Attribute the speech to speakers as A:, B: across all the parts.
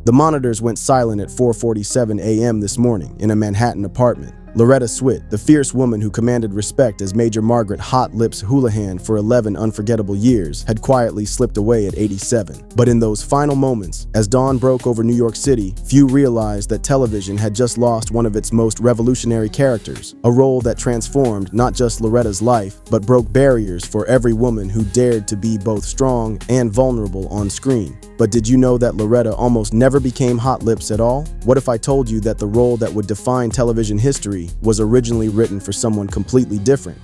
A: The monitors went silent at 4:47 a.m. this morning in a Manhattan apartment. Loretta Swit, the fierce woman who commanded respect as Major Margaret Hot Lips Houlihan for 11 unforgettable years, had quietly slipped away at 87. But in those final moments, as dawn broke over New York City, few realized that television had just lost one of its most revolutionary characters, a role that transformed not just Loretta's life, but broke barriers for every woman who dared to be both strong and vulnerable on screen. But did you know that Loretta almost never became Hot Lips at all? What if I told you that the role that would define television history was originally written for someone completely different?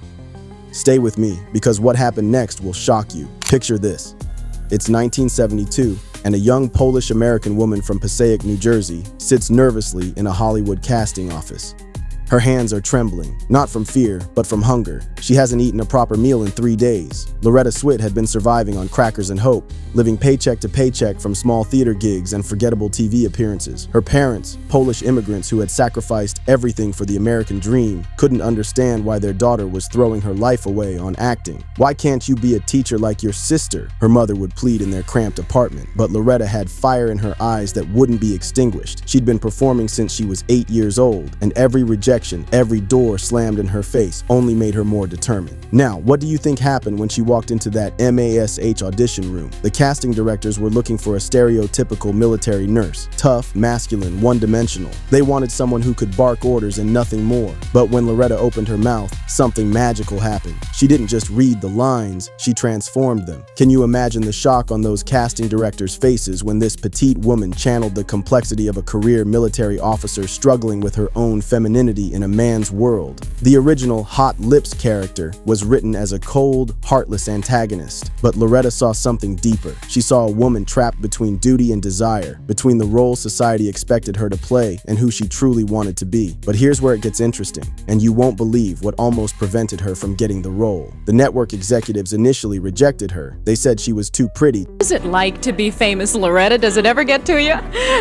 A: Stay with me, because what happened next will shock you. Picture this. It's 1972, and a young Polish-American woman from Passaic, New Jersey, sits nervously in a Hollywood casting office. Her hands are trembling, not from fear, but from hunger. She hasn't eaten a proper meal in 3 days. Loretta Swit had been surviving on crackers and hope, living paycheck to paycheck from small theater gigs and forgettable TV appearances. Her parents, Polish immigrants who had sacrificed everything for the American dream, couldn't understand why their daughter was throwing her life away on acting. "Why can't you be a teacher like your sister?" her mother would plead in their cramped apartment. But Loretta had fire in her eyes that wouldn't be extinguished. She'd been performing since she was 8 years old, and every rejection, every door slammed in her face only made her more determined. Now, what do you think happened when she walked into that MASH audition room? The casting directors were looking for a stereotypical military nurse, tough, masculine, one-dimensional. They wanted someone who could bark orders and nothing more. But when Loretta opened her mouth, something magical happened. She didn't just read the lines, she transformed them. Can you imagine the shock on those casting directors' faces when this petite woman channeled the complexity of a career military officer struggling with her own femininity in a man's world? The original Hot Lips character was written as a cold, heartless antagonist, but Loretta saw something deeper. She saw a woman trapped between duty and desire, between the role society expected her to play and who she truly wanted to be. But here's where it gets interesting, and you won't believe what almost prevented her from getting the role. The network executives initially rejected her. They said she was too pretty.
B: What is it like to be famous, Loretta? Does it ever get to you?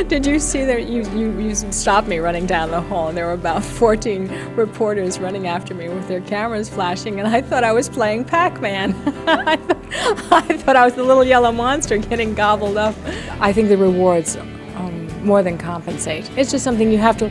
B: Did you see that you stopped me running down the hall, and there were about 14 reporters running after me with their cameras flashing, and I thought I was playing Pac-Man. I thought I was the little yellow monster getting gobbled up. I think the rewards more than compensate. It's just something you have to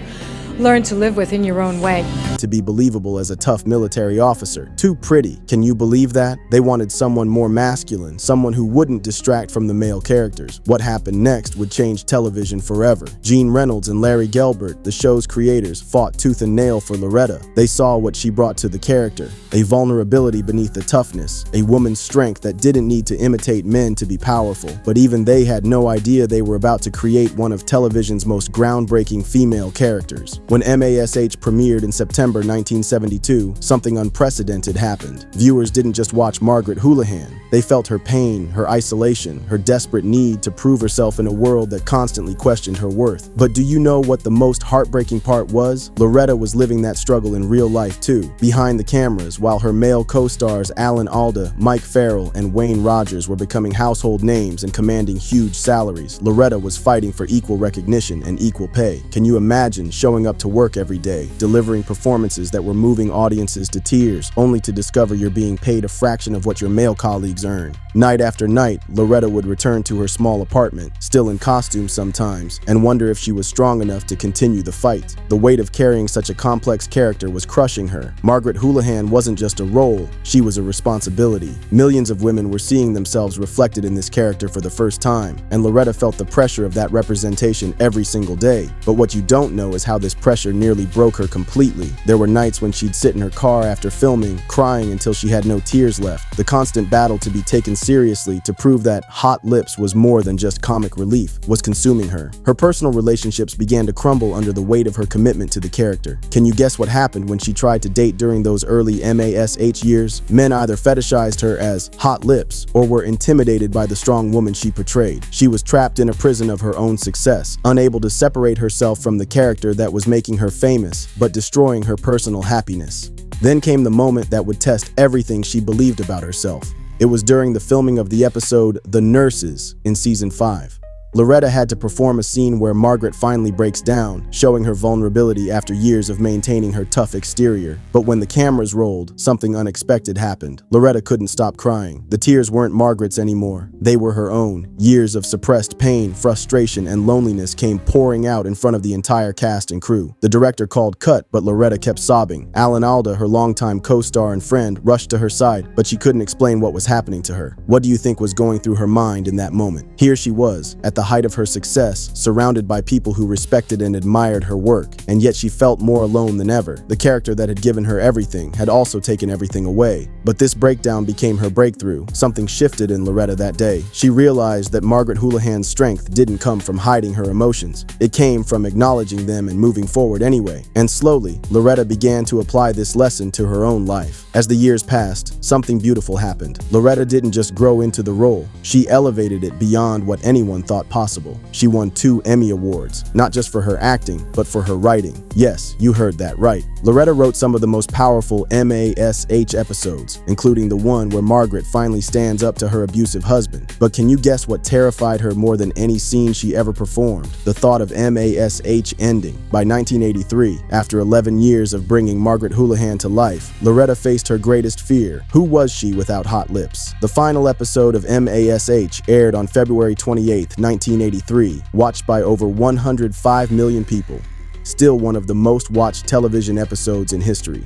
B: learn to live with in your own way.
A: To be believable as a tough military officer. Too pretty. Can you believe that? They wanted someone more masculine, someone who wouldn't distract from the male characters. What happened next would change television forever. Gene Reynolds and Larry Gelbart, the show's creators, fought tooth and nail for Loretta. They saw what she brought to the character, a vulnerability beneath the toughness, a woman's strength that didn't need to imitate men to be powerful. But even they had no idea they were about to create one of television's most groundbreaking female characters. When MASH premiered in September 1972, something unprecedented happened. Viewers didn't just watch Margaret Houlihan. They felt her pain, her isolation, her desperate need to prove herself in a world that constantly questioned her worth. But do you know what the most heartbreaking part was? Loretta was living that struggle in real life too, behind the cameras, while her male co-stars Alan Alda, Mike Farrell, and Wayne Rogers were becoming household names and commanding huge salaries. Loretta was fighting for equal recognition and equal pay. Can you imagine showing up to work every day, delivering performances that were moving audiences to tears, only to discover you're being paid a fraction of what your male colleagues earn? Night after night, Loretta would return to her small apartment, still in costume sometimes, and wonder if she was strong enough to continue the fight. The weight of carrying such a complex character was crushing her. Margaret Houlihan wasn't just a role, she was a responsibility. Millions of women were seeing themselves reflected in this character for the first time, and Loretta felt the pressure of that representation every single day. But what you don't know is how this pressure nearly broke her completely. There were nights when she'd sit in her car after filming, crying until she had no tears left. The constant battle to be taken seriously, to prove that Hot Lips was more than just comic relief, was consuming her. Her personal relationships began to crumble under the weight of her commitment to the character. Can you guess what happened when she tried to date during those early MASH years? Men either fetishized her as Hot Lips or were intimidated by the strong woman she portrayed. She was trapped in a prison of her own success, unable to separate herself from the character that was making her famous, but destroying her personal happiness. Then came the moment that would test everything she believed about herself. It was during the filming of the episode The Nurses in season 5. Loretta had to perform a scene where Margaret finally breaks down, showing her vulnerability after years of maintaining her tough exterior. But when the cameras rolled, something unexpected happened. Loretta couldn't stop crying. The tears weren't Margaret's anymore. They were her own. Years of suppressed pain, frustration, and loneliness came pouring out in front of the entire cast and crew. The director called cut, but Loretta kept sobbing. Alan Alda, her longtime co-star and friend, rushed to her side, but she couldn't explain what was happening to her. What do you think was going through her mind in that moment? Here she was, at the height of her success, surrounded by people who respected and admired her work, and yet she felt more alone than ever. The character that had given her everything had also taken everything away. But this breakdown became her breakthrough. Something shifted in Loretta that day. She realized that Margaret Houlihan's strength didn't come from hiding her emotions. It came from acknowledging them and moving forward anyway. And slowly, Loretta began to apply this lesson to her own life. As the years passed, something beautiful happened. Loretta didn't just grow into the role, she elevated it beyond what anyone thought possible. She won 2 Emmy Awards, not just for her acting, but for her writing. Yes, you heard that right. Loretta wrote some of the most powerful MASH episodes, including the one where Margaret finally stands up to her abusive husband. But can you guess what terrified her more than any scene she ever performed? The thought of MASH ending. By 1983, after 11 years of bringing Margaret Houlihan to life, Loretta faced her greatest fear. Who was she without hot lips? The final episode of MASH aired on February 28, 1983, watched by over 105 million people. Still one of the most watched television episodes in history.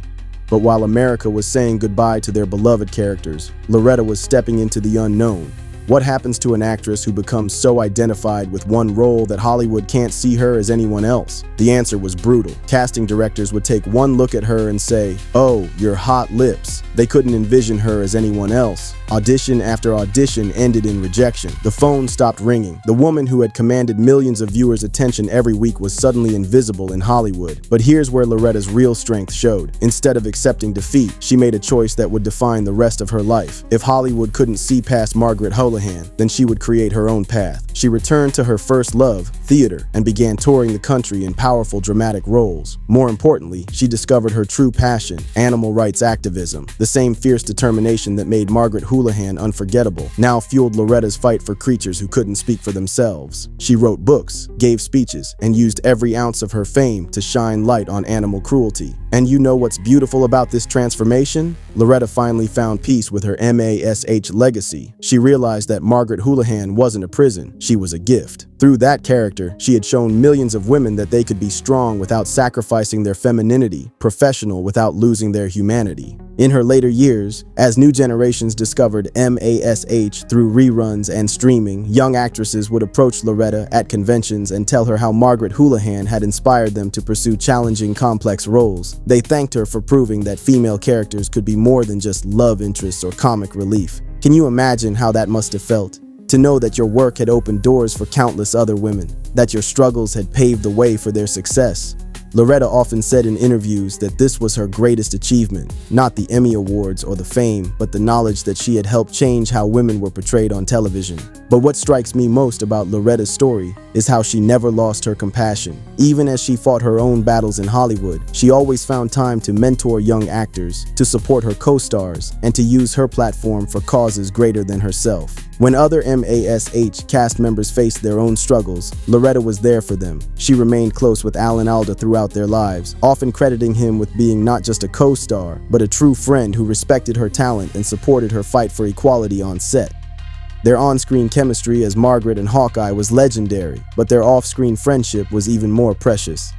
A: But while America was saying goodbye to their beloved characters, Loretta was stepping into the unknown. What happens to an actress who becomes so identified with one role that Hollywood can't see her as anyone else? The answer was brutal. Casting directors would take one look at her and say, "Oh, your hot lips." They couldn't envision her as anyone else. Audition after audition ended in rejection. The phone stopped ringing. The woman who had commanded millions of viewers' attention every week was suddenly invisible in Hollywood. But here's where Loretta's real strength showed. Instead of accepting defeat, she made a choice that would define the rest of her life. If Hollywood couldn't see past Margaret Houlihan, then she would create her own path. She returned to her first love, theater, and began touring the country in powerful dramatic roles. More importantly, she discovered her true passion, animal rights activism. The same fierce determination that made Margaret Houlihan unforgettable now fueled Loretta's fight for creatures who couldn't speak for themselves. She wrote books, gave speeches, and used every ounce of her fame to shine light on animal cruelty. And you know what's beautiful about this transformation? Loretta finally found peace with her MASH legacy. She realized that Margaret Houlihan wasn't a prison, she was a gift. Through that character, she had shown millions of women that they could be strong without sacrificing their femininity, professional without losing their humanity. In her later years, as new generations discovered MASH through reruns and streaming, young actresses would approach Loretta at conventions and tell her how Margaret Houlihan had inspired them to pursue challenging, complex roles. They thanked her for proving that female characters could be more than just love interests or comic relief. Can you imagine how that must have felt? To know that your work had opened doors for countless other women, that your struggles had paved the way for their success. Loretta often said in interviews that this was her greatest achievement, not the Emmy Awards or the fame, but the knowledge that she had helped change how women were portrayed on television. But what strikes me most about Loretta's story is how she never lost her compassion. Even as she fought her own battles in Hollywood, she always found time to mentor young actors, to support her co-stars, and to use her platform for causes greater than herself. When other MASH cast members faced their own struggles, Loretta was there for them. She remained close with Alan Alda throughout their lives, often crediting him with being not just a co-star, but a true friend who respected her talent and supported her fight for equality on set. Their on-screen chemistry as Margaret and Hawkeye was legendary, but their off-screen friendship was even more precious.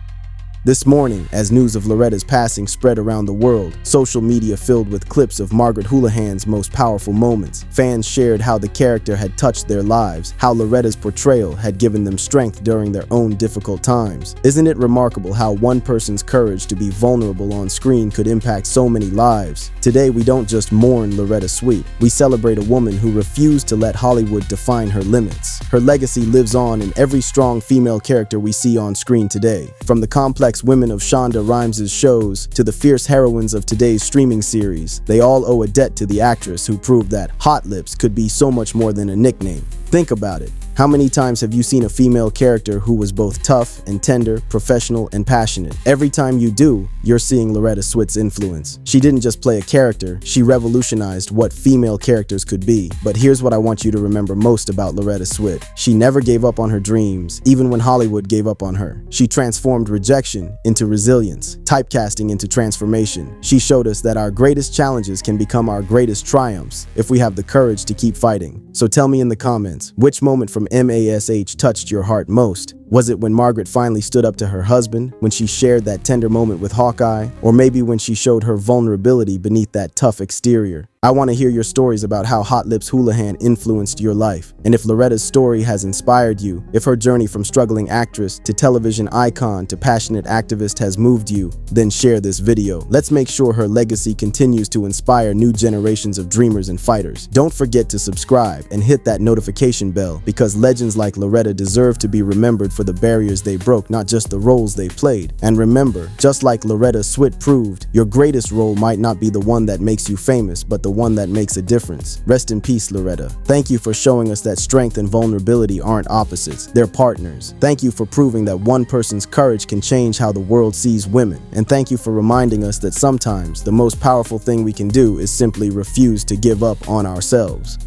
A: This morning, as news of Loretta's passing spread around the world, social media filled with clips of Margaret Houlihan's most powerful moments. Fans shared how the character had touched their lives, how Loretta's portrayal had given them strength during their own difficult times. Isn't it remarkable how one person's courage to be vulnerable on screen could impact so many lives? Today, we don't just mourn Loretta Swit, we celebrate a woman who refused to let Hollywood define her limits. Her legacy lives on in every strong female character we see on screen today. From the complex women of Shonda Rhimes' shows to the fierce heroines of today's streaming series, they all owe a debt to the actress who proved that hot lips could be so much more than a nickname. Think about it. How many times have you seen a female character who was both tough and tender, professional and passionate? Every time you do, you're seeing Loretta Swit's influence. She didn't just play a character, she revolutionized what female characters could be. But here's what I want you to remember most about Loretta Swit. She never gave up on her dreams, even when Hollywood gave up on her. She transformed rejection into resilience, typecasting into transformation. She showed us that our greatest challenges can become our greatest triumphs if we have the courage to keep fighting. So tell me in the comments, which moment from MASH touched your heart most? Was it when Margaret finally stood up to her husband, when she shared that tender moment with Hawkeye, or maybe when she showed her vulnerability beneath that tough exterior? I want to hear your stories about how Hot Lips Houlihan influenced your life. And if Loretta's story has inspired you, if her journey from struggling actress to television icon to passionate activist has moved you, then share this video. Let's make sure her legacy continues to inspire new generations of dreamers and fighters. Don't forget to subscribe and hit that notification bell, because legends like Loretta deserve to be remembered for the barriers they broke, not just the roles they played. And remember, just like Loretta Swit proved, your greatest role might not be the one that makes you famous, but the one that makes a difference. Rest in peace, Loretta. Thank you for showing us that strength and vulnerability aren't opposites, they're partners. Thank you for proving that one person's courage can change how the world sees women. And thank you for reminding us that sometimes the most powerful thing we can do is simply refuse to give up on ourselves.